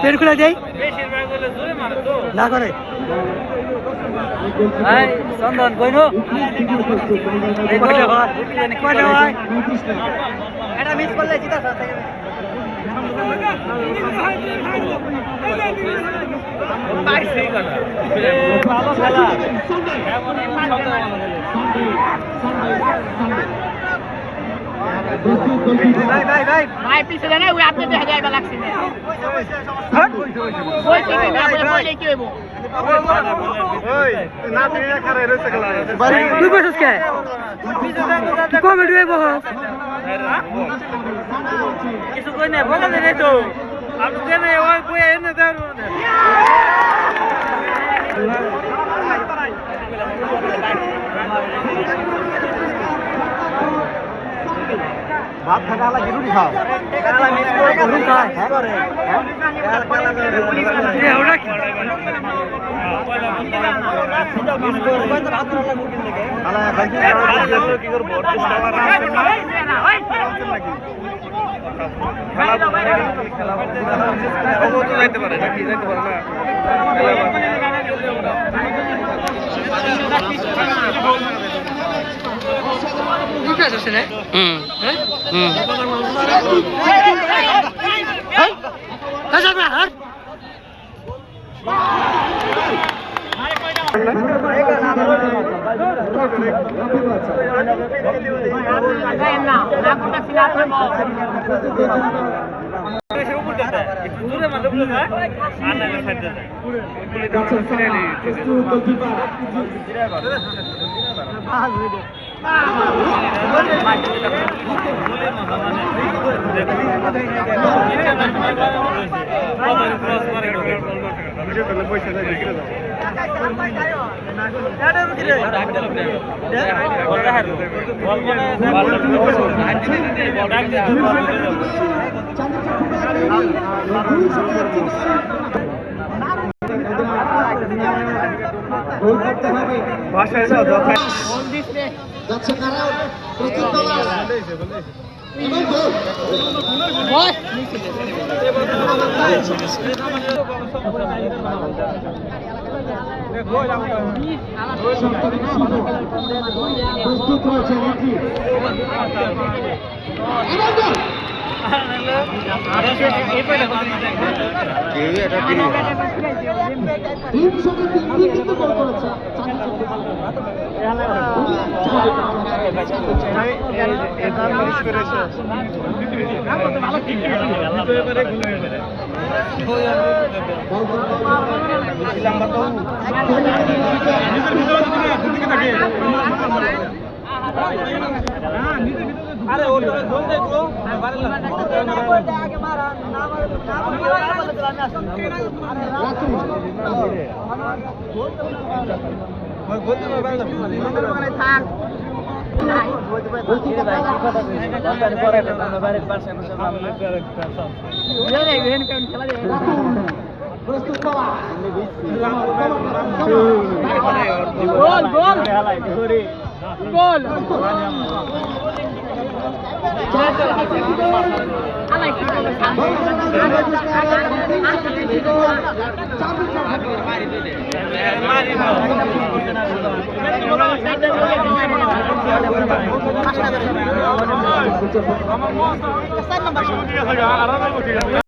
পেট খুলে দেয় না করে চন্দন কইন এটা মিস করলে জিতা ভালো খেলা ভাই পিছনে না ওই আপনি দেখা যাইবা লাগছে না ওই থেকে না বলে কি হইব ওই না তুমি খারে রইছে গলা তুই বসস কে কমেডি হইব কিছু কই না বলা দে তো আপনি কেন ওই কই এনে দাও ভাত খাওয়া লাগে রুটি খাও কালা মিস করে রুটি খায় করে এ ওরা কি আলা ভাই কি করব যাইতে পারে নাকি যাইতে পারে না ঠিক আছে না হ্যাঁ ভাষায় যাও যাচ্ছে কারা প্রস্তুত দল এবং গোল প্রস্তুত রয়েছে টিম সঙ্গে তিনটি কিন্তু গোল করেছে আরে ওর তো জল দে তো আগে মারা না মারা থাক আমার